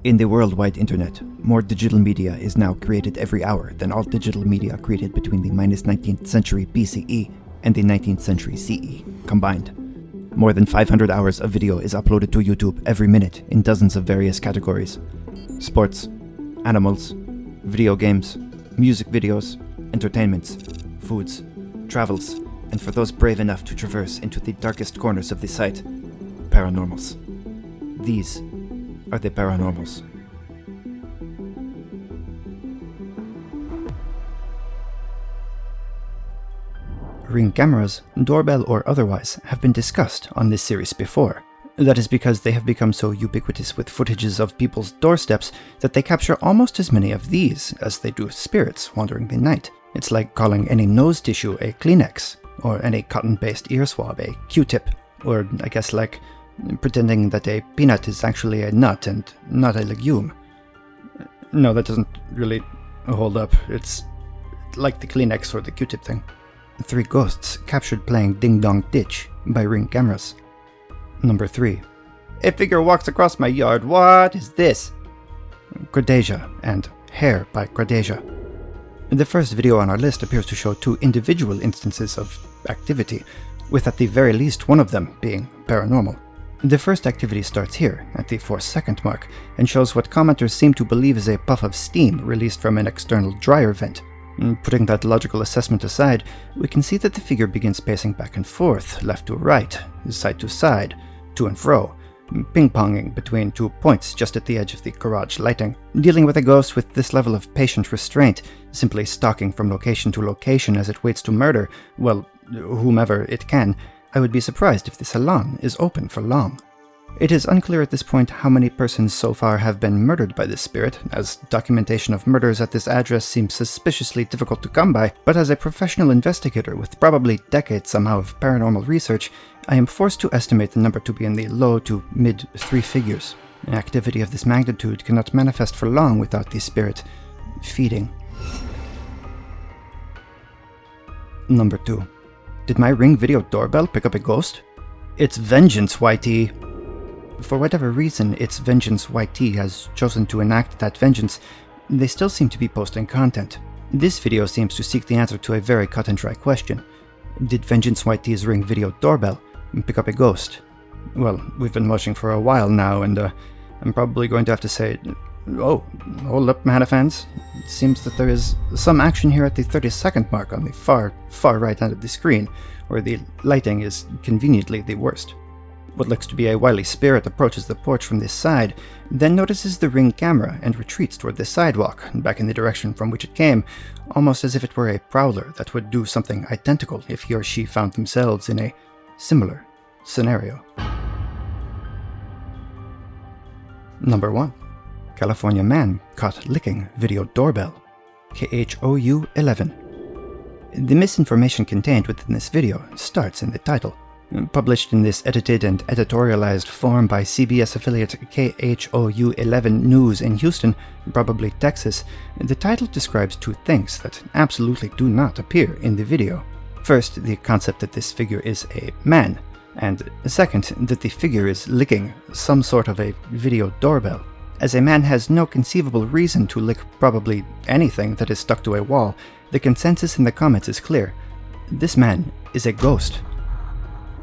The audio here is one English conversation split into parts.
In the worldwide internet, more digital media is now created every hour than all digital media created between the -19th century BCE and the 19th century CE combined. More than 500 hours of video is uploaded to YouTube every minute in dozens of various categories: sports, animals, video games, music videos, entertainments, foods, travels, and for those brave enough to traverse into the darkest corners of the site, paranormals. These are the paranormals. Ring cameras, doorbell or otherwise, have been discussed on this series before. That is because they have become so ubiquitous with footages of people's doorsteps that they capture almost as many of these as they do spirits wandering the night. It's like calling any nose tissue a Kleenex, or any cotton-based ear swab a Q-tip, or I guess like pretending that a peanut is actually a nut and not a legume. No, that doesn't really hold up. It's like the Kleenex or the Q-tip thing. 3 ghosts captured playing Ding Dong Ditch by Ring cameras. Number 3. A figure walks across my yard. What is this? Cordasia and Hair by Cordasia. The first video on our list appears to show 2 individual instances of activity, with at the very least one of them being paranormal. The first activity starts here, at the 4-second mark, and shows what commenters seem to believe is a puff of steam released from an external dryer vent. Putting that logical assessment aside, we can see that the figure begins pacing back and forth, left to right, side to side, to and fro, ping-ponging between 2 points just at the edge of the garage lighting. Dealing with a ghost with this level of patient restraint, simply stalking from location to location as it waits to murder, well, whomever it can, I would be surprised if the salon is open for long. It is unclear at this point how many persons so far have been murdered by this spirit, as documentation of murders at this address seems suspiciously difficult to come by, but as a professional investigator with probably decades somehow of paranormal research, I am forced to estimate the number to be in the low to mid 3 figures. An activity of this magnitude cannot manifest for long without the spirit feeding. Number 2. Did my Ring video doorbell pick up a ghost? It's Vengeance YT. For whatever reason its Vengeance YT has chosen to enact that vengeance, they still seem to be posting content. This video seems to seek the answer to a very cut-and-dry question. Did Vengeance YT's Ring video doorbell pick up a ghost? Well, we've been watching for a while now, and I'm probably going to have to say, oh, hold up, Mahanahan fans. It seems that there is some action here at the 30-second mark on the far right end of the screen, where the lighting is conveniently the worst. What looks to be a wily spirit approaches the porch from this side, then notices the Ring camera and retreats toward the sidewalk, back in the direction from which it came, almost as if it were a prowler that would do something identical if he or she found themselves in a similar scenario. Number 1. California man caught licking video doorbell. KHOU 11. The misinformation contained within this video starts in the title. Published in this edited and editorialized form by CBS affiliate KHOU 11 News in Houston, probably Texas, the title describes 2 things that absolutely do not appear in the video. First, the concept that this figure is a man, and second, that the figure is licking some sort of a video doorbell. As a man has no conceivable reason to lick probably anything that is stuck to a wall, the consensus in the comments is clear. This man is a ghost.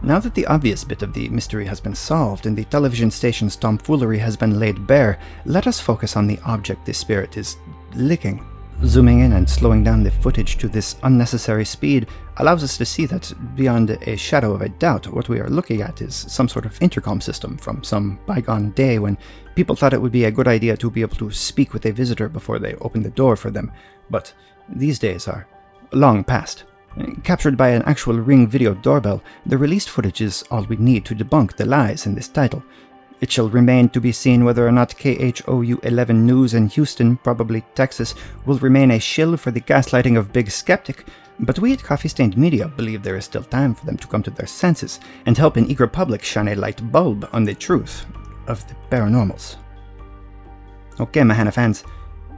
Now that the obvious bit of the mystery has been solved and the television station's tomfoolery has been laid bare, let us focus on the object this spirit is licking. Zooming in and slowing down the footage to this unnecessary speed allows us to see that, beyond a shadow of a doubt, what we are looking at is some sort of intercom system from some bygone day when people thought it would be a good idea to be able to speak with a visitor before they opened the door for them. But these days are long past. Captured by an actual Ring video doorbell, the released footage is all we need to debunk the lies in this title. It shall remain to be seen whether or not KHOU 11 News in Houston, probably Texas, will remain a shill for the gaslighting of Big Skeptic, but we at Coffee Stained Media believe there is still time for them to come to their senses and help an eager public shine a light bulb on the truth of the paranormals. Okay, Mahanahan fans,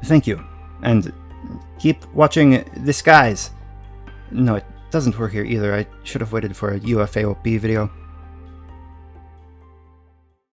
thank you, and keep watching the skies. No, it doesn't work here either. I should have waited for a UFAOP video.